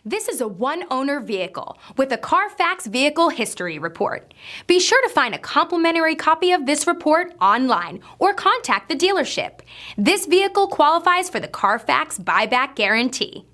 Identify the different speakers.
Speaker 1: This is a one-owner vehicle with a CARFAX Vehicle History Report. Be sure to find a complimentary copy of this report online or contact the dealership. This vehicle qualifies for the CARFAX Buyback Guarantee.